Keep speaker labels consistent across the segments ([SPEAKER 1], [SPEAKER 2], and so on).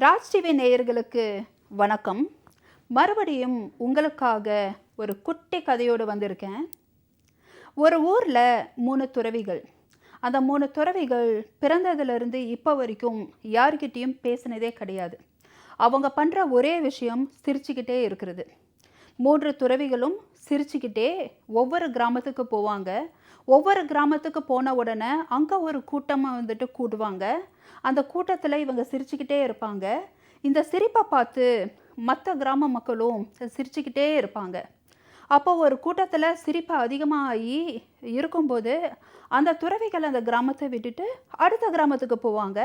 [SPEAKER 1] Raj TV நேயர்களுக்கு வணக்கம். மறுபடியும் உங்களுக்காக ஒரு குட்டி கதையோடு வந்திருக்கேன். ஒரு ஊரில் 3 துறவிகள். அந்த 3 துறவிகள் பிறந்ததிலிருந்து இப்போ வரைக்கும் யார்கிட்டேயும் பேசினதே கிடையாது. அவங்க பண்ணுற ஒரே விஷயம் சிரிச்சுக்கிட்டே இருக்கிறது. 3 துறவிகளும் சிரிச்சுக்கிட்டே ஒவ்வொரு கிராமத்துக்கு போவாங்க. ஒவ்வொரு கிராமத்துக்கு போன உடனே அங்கே ஒரு கூட்டமாக கூடுவாங்க. அந்த கூட்டத்தில் இவங்க சிரிச்சுக்கிட்டே இருப்பாங்க. இந்த சிரிப்பை பார்த்து மற்ற கிராம மக்களும் சிரிச்சுக்கிட்டே இருப்பாங்க. அப்போ ஒரு கூட்டத்தில் சிரிப்பு அதிகமாகி இருக்கும்போது அந்த துறவிகள் அந்த கிராமத்தை விட்டுட்டு அடுத்த கிராமத்துக்கு போவாங்க.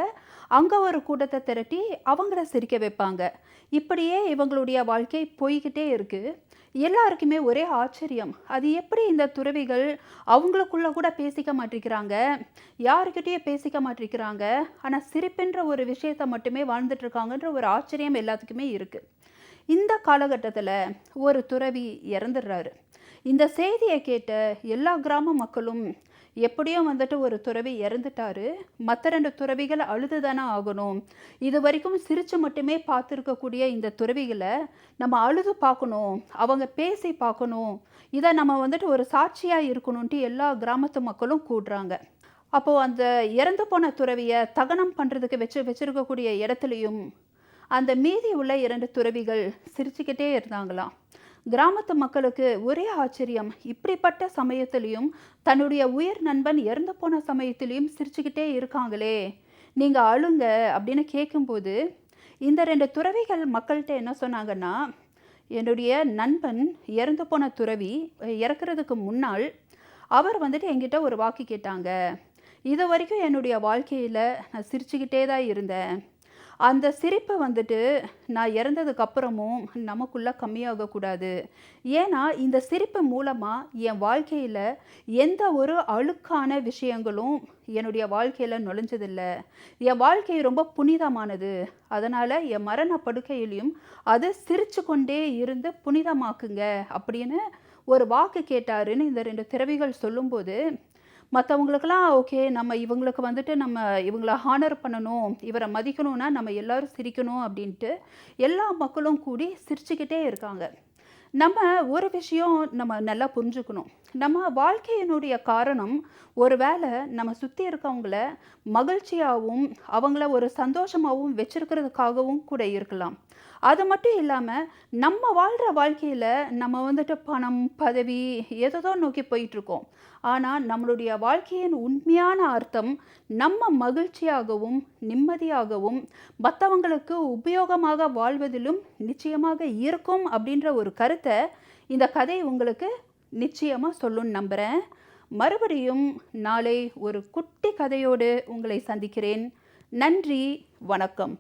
[SPEAKER 1] அங்கே ஒரு கூட்டத்தை திரட்டி அவங்கள சிரிக்க வைப்பாங்க. இப்படியே இவங்களுடைய வாழ்க்கை போய்கிட்டே இருக்குது. எல்லாருக்குமே ஒரே ஆச்சரியம். அது எப்படி இந்த துறவிகள் அவங்களுக்குள்ள கூட பேசிக்க மாட்டேங்கிறாங்க, யாருக்கிட்டேயும் பேசிக்க மாட்டேங்கிறாங்க, ஆனால் சிரிப்புன்ற ஒரு விஷயத்தை மட்டுமே வாழ்ந்துட்டு இருக்காங்கன்ற ஒரு ஆச்சரியம் எல்லாத்துக்குமே இருக்குது. இந்த காலகட்டத்தில் ஒரு துறவி இறந்துடுறாரு. இந்த செய்தியை கேட்ட எல்லா கிராம மக்களும் எப்படியும் ஒரு துறவி இறந்துட்டாரு, மற்ற 2 துறவிகள் அழுது தானே ஆகணும், இது வரைக்கும் சிரித்து மட்டுமே பார்த்துருக்கக்கூடிய இந்த துறவிகளை நம்ம அழுது பார்க்கணும், அவங்க பேசி பார்க்கணும், இதை நம்ம ஒரு சாட்சியாக இருக்கணும்ன்ட்டு எல்லா கிராமத்து மக்களும் கூடுறாங்க. அப்போது அந்த இறந்து போன துறவியை தகனம் பண்ணுறதுக்கு வச்சிருக்கக்கூடிய இடத்துலையும் அந்த மீதி உள்ள 2 துறவிகள் சிரிச்சுக்கிட்டே இருந்தாங்களாம். கிராமத்து மக்களுக்கு ஒரே ஆச்சரியம். இப்படிப்பட்ட சமயத்திலையும் தன்னுடைய உயிர் நண்பன் இறந்து போன சமயத்திலையும் சிரிச்சுக்கிட்டே இருக்காங்களே, நீங்கள் அழுங்க அப்படின்னு கேட்கும்போது இந்த 2 துறவிகள் மக்கள்கிட்ட என்ன சொன்னாங்கன்னா, என்னுடைய நண்பன் இறந்து போன துறவி இறக்குறதுக்கு முன்னால் அவர் என்கிட்ட ஒரு வாக்கு கேட்டாங்க. இது வரைக்கும் என்னுடைய வாழ்க்கையில் நான் சிரிச்சுக்கிட்டே தான் இருந்தேன். அந்த சிரிப்பை நான் இறந்ததுக்கு அப்புறமும் நமக்குள்ளே கம்மியாகக்கூடாது. ஏன்னா இந்த சிரிப்பு மூலமாக என் வாழ்க்கையில் எந்த ஒரு அழுக்கான விஷயங்களும் என்னுடைய வாழ்க்கையில் நுழைஞ்சதில்லை. என் வாழ்க்கை ரொம்ப புனிதமானது. அதனால் என் மரண படுக்கையிலையும் அது சிரித்து கொண்டே இருந்து புனிதமாக்குங்க அப்படின்னு ஒரு வாக்கு கேட்டாருன்னு இந்த 2 துறவிகள் சொல்லும்போது, மற்றவங்களுக்கெல்லாம் ஓகே, நம்ம இவங்களுக்கு நம்ம இவங்கள ஹானர் பண்ணணும், இவரை மதிக்கணும்னா நம்ம எல்லாரும் சிரிக்கணும் அப்படின்ட்டு எல்லா மக்களும் கூடி சிரிச்சுக்கிட்டே இருக்காங்க. நம்ம ஒரு விஷயம் நம்ம நல்லா புரிஞ்சுக்கணும். நம்ம வாழ்க்கையினுடைய காரணம் ஒரு வேளை நம்ம சுற்றி இருக்கவங்கள மகிழ்ச்சியாகவும் அவங்கள ஒரு சந்தோஷமாகவும் வச்சிருக்கிறதுக்காகவும் கூட இருக்கலாம். அது மட்டும் இல்லாமல் நம்ம வாழ்கிற வாழ்க்கையில் நம்ம பணம் பதவி எதோ நோக்கி போயிட்டுருக்கோம். ஆனால் நம்மளுடைய வாழ்க்கையின் உண்மையான அர்த்தம் நம்ம மகிழ்ச்சியாகவும் நிம்மதியாகவும் மற்றவங்களுக்கு உபயோகமாக வாழ்வதிலும் நிச்சயமாக இருக்கும் அப்படின்ற ஒரு கருத்தை இந்த கதை உங்களுக்கு நிச்சயமாக சொல்லுன்னு நம்புகிறேன். மறுபடியும் நாளை ஒரு குட்டி கதையோடு உங்களை சந்திக்கிறேன். நன்றி, வணக்கம்.